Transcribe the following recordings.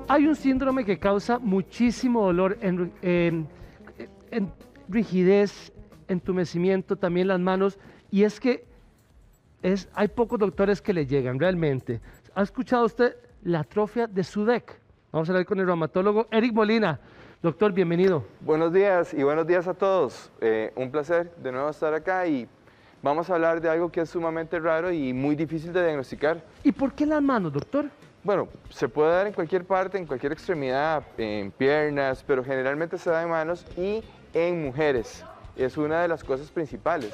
Hay un síndrome que causa muchísimo dolor en rigidez, entumecimiento, también las manos, y es que hay pocos doctores que le llegan realmente. ¿Ha escuchado usted la atrofia de Sudeck? Vamos a hablar con el reumatólogo Eric Molina. Doctor, bienvenido. Buenos días y buenos días a todos. Un placer de nuevo estar acá y vamos a hablar de algo que es sumamente raro y muy difícil de diagnosticar. ¿Y por qué las manos, doctor? Bueno, se puede dar en cualquier parte, en cualquier extremidad, en piernas, pero generalmente se da en manos y en mujeres. Es una de las cosas principales.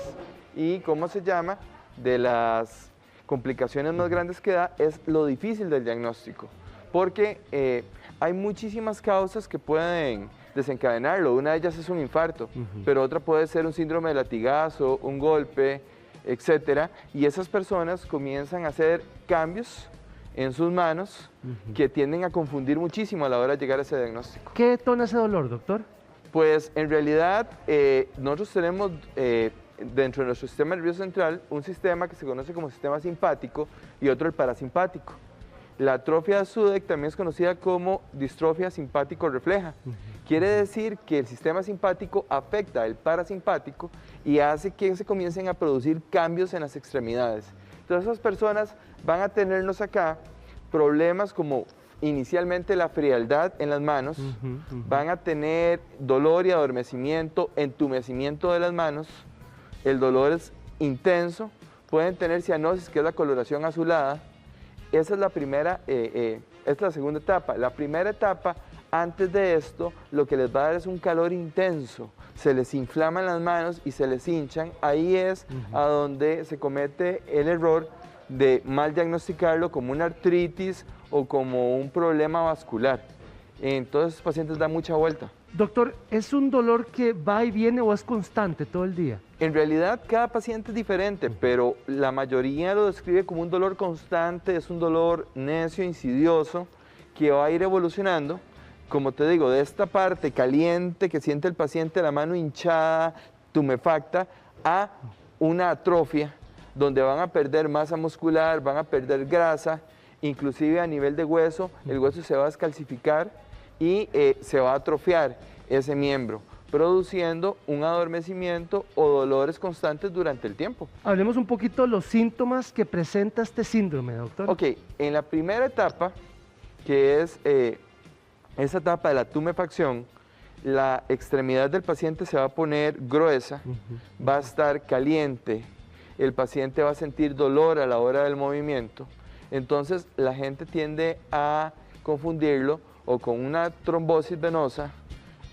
¿Y cómo se llama? De las complicaciones más grandes que da es lo difícil del diagnóstico, porque hay muchísimas causas que pueden desencadenarlo. Una de ellas es un infarto, pero otra puede ser un síndrome de latigazo, un golpe, etcétera. Y esas personas comienzan a hacer cambios en sus manos que tienden a confundir muchísimo a la hora de llegar a ese diagnóstico. ¿Qué detona ese dolor, doctor? Pues en realidad nosotros tenemos dentro de nuestro sistema nervioso central un sistema que se conoce como sistema simpático y otro el parasimpático. La atrofia de Sudeck también es conocida como distrofia simpático refleja. Quiere decir que el sistema simpático afecta al parasimpático y hace que se comiencen a producir cambios en las extremidades. Entonces esas personas van a tenernos acá problemas como inicialmente la frialdad en las manos, van a tener dolor y adormecimiento, entumecimiento de las manos, el dolor es intenso, pueden tener cianosis, que es la coloración azulada. Esa es la primera, esta es la segunda etapa. La primera etapa, antes de esto, lo que les va a dar es un calor intenso. Se les inflaman las manos y se les hinchan. Ahí es a donde se comete el error de mal diagnosticarlo como una artritis o como un problema vascular. Entonces, los pacientes dan mucha vuelta. Doctor, ¿es un dolor que va y viene o es constante todo el día? En realidad, cada paciente es diferente, pero la mayoría lo describe como un dolor constante, es un dolor necio, insidioso, que va a ir evolucionando, como te digo, de esta parte caliente que siente el paciente, la mano hinchada, tumefacta, a una atrofia, donde van a perder masa muscular, van a perder grasa, inclusive a nivel de hueso, el hueso se va a descalcificar y se va a atrofiar ese miembro, produciendo un adormecimiento o dolores constantes durante el tiempo. Hablemos un poquito de los síntomas que presenta este síndrome, doctor. Ok, en la primera etapa, que es esa etapa de la tumefacción, la extremidad del paciente se va a poner gruesa, va a estar caliente, el paciente va a sentir dolor a la hora del movimiento, entonces la gente tiende a confundirlo o con una trombosis venosa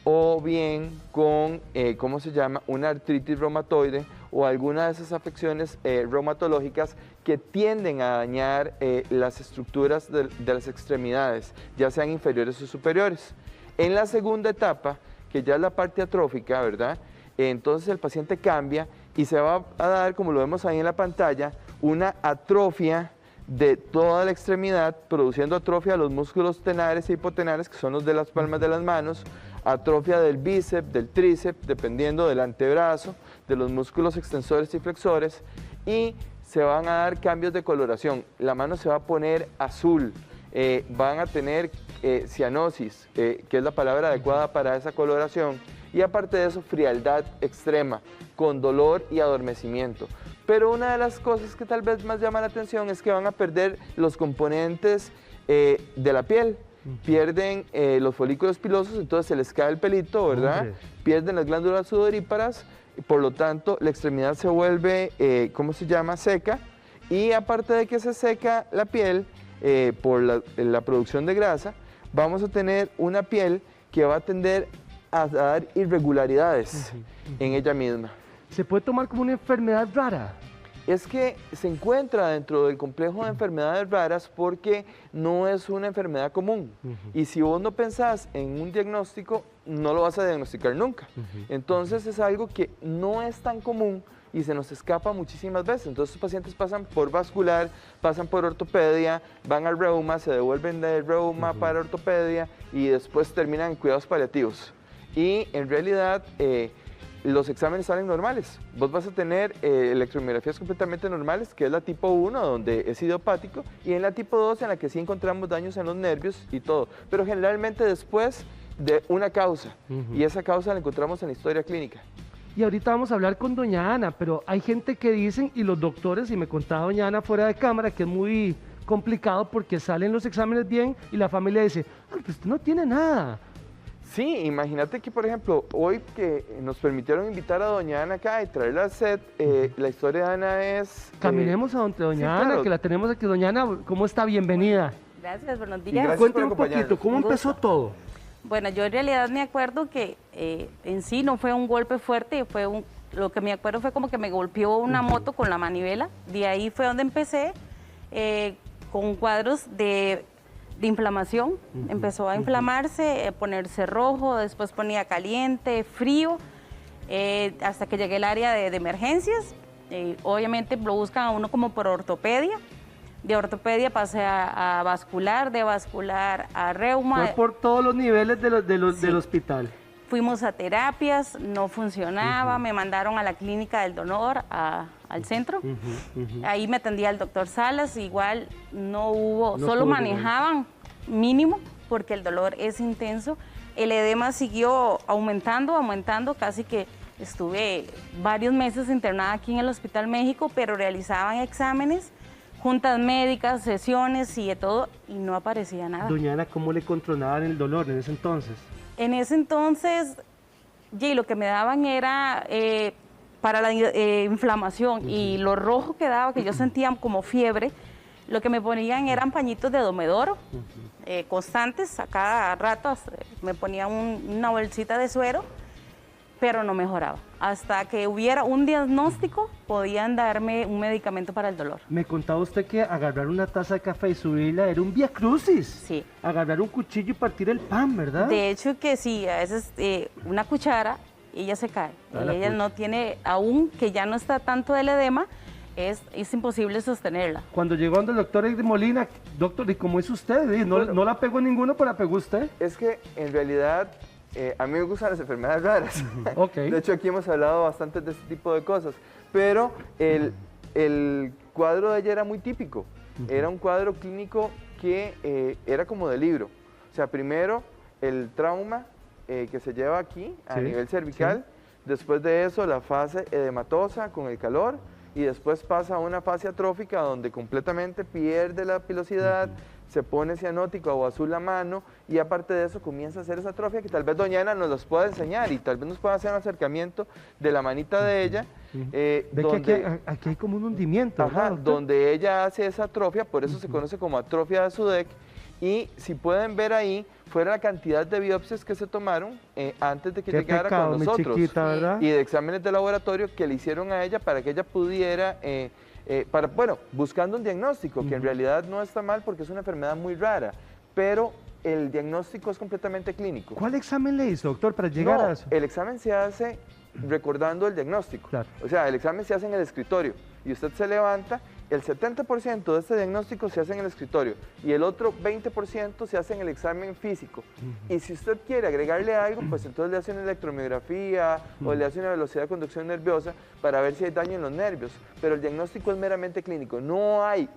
o bien con, ¿cómo se llama?, una artritis reumatoide o alguna de esas afecciones reumatológicas que tienden a dañar las estructuras de las extremidades, ya sean inferiores o superiores. En la segunda etapa, que ya es la parte atrófica, ¿verdad?, entonces el paciente cambia y se va a dar, como lo vemos ahí en la pantalla, una atrofia de toda la extremidad, produciendo atrofia de los músculos tenares e hipotenares, que son los de las palmas de las manos, atrofia del bíceps, del tríceps, dependiendo del antebrazo, de los músculos extensores y flexores, y se van a dar cambios de coloración. La mano se va a poner azul, van a tener cianosis, que es la palabra adecuada para esa coloración, y aparte de eso, frialdad extrema, con dolor y adormecimiento. Pero una de las cosas que tal vez más llama la atención es que van a perder los componentes de la piel. Pierden los folículos pilosos, entonces se les cae el pelito, ¿verdad? Pierden las glándulas sudoríparas, y por lo tanto la extremidad se vuelve, ¿cómo se llama?, seca. Y aparte de que se seca la piel por la producción de grasa, vamos a tener una piel que va a tender a dar irregularidades en ella misma. ¿Se puede tomar como una enfermedad rara? Es que se encuentra dentro del complejo de enfermedades raras porque no es una enfermedad común. Y si vos no pensás en un diagnóstico, no lo vas a diagnosticar nunca. Entonces es algo que no es tan común y se nos escapa muchísimas veces. Entonces los pacientes pasan por vascular, pasan por ortopedia, van al reuma, se devuelven del reuma para ortopedia y después terminan en cuidados paliativos. Y en realidad los exámenes salen normales. Vos vas a tener electromiografías completamente normales, que es la tipo 1, donde es idiopático, y en la tipo 2, en la que sí encontramos daños en los nervios y todo. Pero generalmente después de una causa, y esa causa la encontramos en la historia clínica. Y ahorita vamos a hablar con doña Ana, pero hay gente que dicen, y los doctores, y me contaba doña Ana fuera de cámara, que es muy complicado porque salen los exámenes bien y la familia dice, pues usted no tiene nada. Sí, imagínate que, por ejemplo, hoy que nos permitieron invitar a doña Ana acá y traerla al set, la historia de Ana es... Caminemos a donde doña sí, Ana, claro. que la tenemos aquí. Doña Ana, ¿cómo está? Bienvenida. Gracias, buenos Y días. gracias Cuéntame por un poquito, acompañarnos. ¿cómo Un gusto. empezó todo? Bueno, yo en realidad me acuerdo que en sí no fue un golpe fuerte, lo que me acuerdo fue como que me golpeó una moto con la manivela. De ahí fue donde empecé con cuadros de inflamación. Empezó a inflamarse, ponerse rojo, después ponía caliente, frío, hasta que llegué al área de emergencias. Obviamente lo buscan a uno como por ortopedia. De ortopedia pasé a vascular, de vascular a reuma. Fue por todos los niveles Sí. del hospital. Fuimos a terapias, no funcionaba, me mandaron a la clínica del dolor, al centro. Ahí me atendía el doctor Salas, igual no hubo, No solo tuvo manejaban mínimo porque el dolor es intenso. El edema siguió aumentando, casi que estuve varios meses internada aquí en el Hospital México, pero realizaban exámenes, juntas médicas, sesiones y de todo, y no aparecía nada. Doña Ana, ¿cómo le controlaban el dolor en ese entonces? En ese entonces, lo que me daban era para la inflamación y lo rojo que daba, que yo sentía como fiebre, lo que me ponían eran pañitos de domedoro constantes, a cada rato me ponían una bolsita de suero, pero no mejoraba. Hasta que hubiera un diagnóstico, podían darme un medicamento para el dolor. Me contaba usted que agarrar una taza de café y subirla era un viacrucis. Sí. Agarrar un cuchillo y partir el pan, ¿verdad? De hecho que sí, a veces una cuchara, ella se cae. A la Ella pucha. no tiene, aún que ya no está tanto del edema, es imposible sostenerla. Cuando llegó donde el doctor Edgar Molina, doctor, ¿y cómo es usted? No, Bueno. no la pegó ninguno, pero la pegó usted. Es que en realidad a mí me gustan las enfermedades raras. Ok. De hecho, aquí hemos hablado bastante de este tipo de cosas. Pero el cuadro de ella era muy típico. Era un cuadro clínico que era como de libro. O sea, primero el trauma que se lleva aquí a Sí, nivel cervical. Después de eso, la fase edematosa con el calor. Y después pasa a una fase atrófica donde completamente pierde la pilosidad, se pone cianótico o azul la mano y aparte de eso comienza a hacer esa atrofia que tal vez doña Ana nos los pueda enseñar y tal vez nos pueda hacer un acercamiento de la manita de ella. Ve donde, que aquí hay como un hundimiento, ¿verdad, ajá, doctor? donde ella hace esa atrofia, por eso se conoce como atrofia de Sudeck. Y si pueden ver ahí, fuera la cantidad de biopsias que se tomaron antes de que Qué llegara pecado, con mi nosotros. chiquita, ¿verdad? Y de exámenes de laboratorio que le hicieron a ella para que ella pudiera, buscando un diagnóstico, que en realidad no está mal porque es una enfermedad muy rara, pero el diagnóstico es completamente clínico. ¿Cuál examen le hizo, doctor, para llegar No, a eso? el examen se hace recordando el diagnóstico. Claro. O sea, el examen se hace en el escritorio y usted se levanta, el 70% de este diagnóstico se hace en el escritorio y el otro 20% se hace en el examen físico. Y si usted quiere agregarle algo, pues entonces le hace una electromiografía o le hace una velocidad de conducción nerviosa para ver si hay daño en los nervios. Pero el diagnóstico es meramente clínico. No hay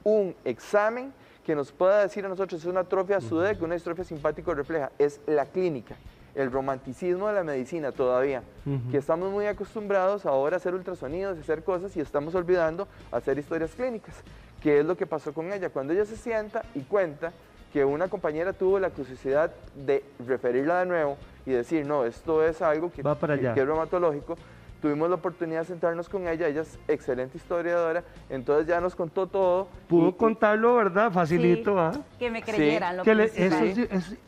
un examen que nos pueda decir a nosotros es una atrofia Sudeck, una distrofia simpático refleja. Es la clínica. El romanticismo de la medicina todavía, que estamos muy acostumbrados ahora a hacer ultrasonidos, a hacer cosas y estamos olvidando hacer historias clínicas, que es lo que pasó con ella. Cuando ella se sienta y cuenta que una compañera tuvo la curiosidad de referirla de nuevo y decir, no, esto es algo que, Va para allá. que es reumatológico, tuvimos la oportunidad de sentarnos con ella es excelente historiadora, entonces ya nos contó todo. Pudo contarlo, ¿verdad? Facilito, Sí, ¿ah? que me creyeran, lo Que principal.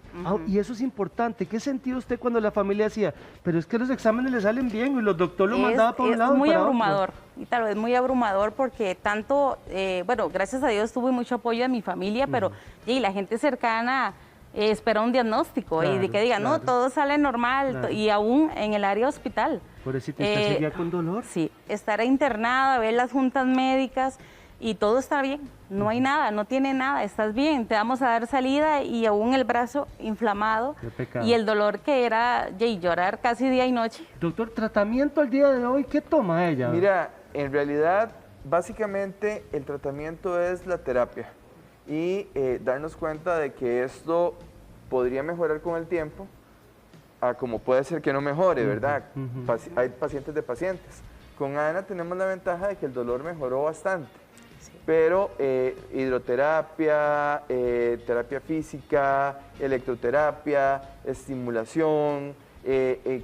y eso es importante. ¿Qué sentía usted cuando la familia decía, pero es que los exámenes le salen bien y los doctores lo mandaban para un lado Es y muy para otro"? abrumador, y tal vez muy abrumador porque tanto, gracias a Dios tuve mucho apoyo de mi familia, pero y la gente cercana espera un diagnóstico y de Claro, que diga, claro. no, todo sale normal, Claro. y aún en el área hospital. Pobrecita, ¿usted seguía con dolor? Sí, estar internada, ver las juntas médicas, y todo está bien, no hay nada, no tiene nada, estás bien, te vamos a dar salida y aún el brazo inflamado y el dolor que era llorar casi día y noche. Doctor, tratamiento al día de hoy, ¿qué toma ella? Mira, en realidad, básicamente el tratamiento es la terapia y darnos cuenta de que esto podría mejorar con el tiempo, como puede ser que no mejore, ¿verdad? Hay pacientes de pacientes. Con Ana tenemos la ventaja de que el dolor mejoró bastante. Pero hidroterapia, terapia física, electroterapia, estimulación,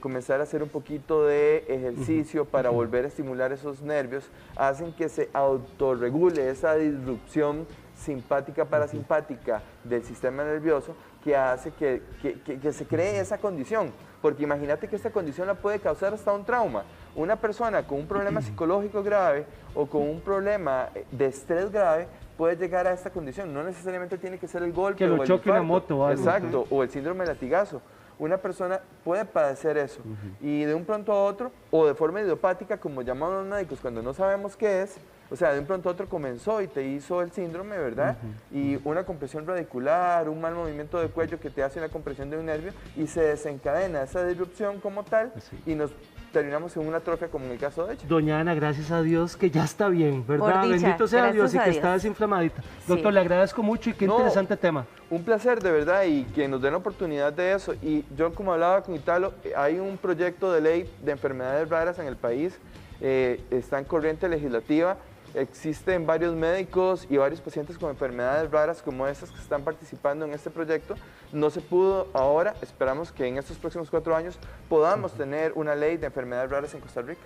comenzar a hacer un poquito de ejercicio para volver a estimular esos nervios, hacen que se autorregule esa disrupción simpática parasimpática del sistema nervioso que hace que se cree esa condición. Porque imagínate que esta condición la puede causar hasta un trauma. Una persona con un problema psicológico grave o con un problema de estrés grave puede llegar a esta condición. No necesariamente tiene que ser el golpe que lo o el choque infarto. una moto o algo. Exacto, o el síndrome de latigazo. Una persona puede padecer eso y de un pronto a otro, o de forma idiopática, como llamamos los médicos cuando no sabemos qué es, o sea, de un pronto a otro comenzó y te hizo el síndrome, ¿verdad? Y una compresión radicular, un mal movimiento de cuello que te hace una compresión de un nervio y se desencadena esa disrupción como tal y nos terminamos en una atrofia como en el caso de ella. Doña Ana, gracias a Dios que ya está bien, ¿verdad? Por dicha, Bendito sea Dios y que Dios. está desinflamadita. Doctor, Sí. le agradezco mucho y qué interesante tema. Un placer, de verdad, y que nos den la oportunidad de eso. Y yo, como hablaba con Italo, hay un proyecto de ley de enfermedades raras en el país, está en corriente legislativa, existen varios médicos y varios pacientes con enfermedades raras como estas que están participando en este proyecto. No se pudo ahora, esperamos que en estos próximos 4 años podamos tener una ley de enfermedades raras en Costa Rica.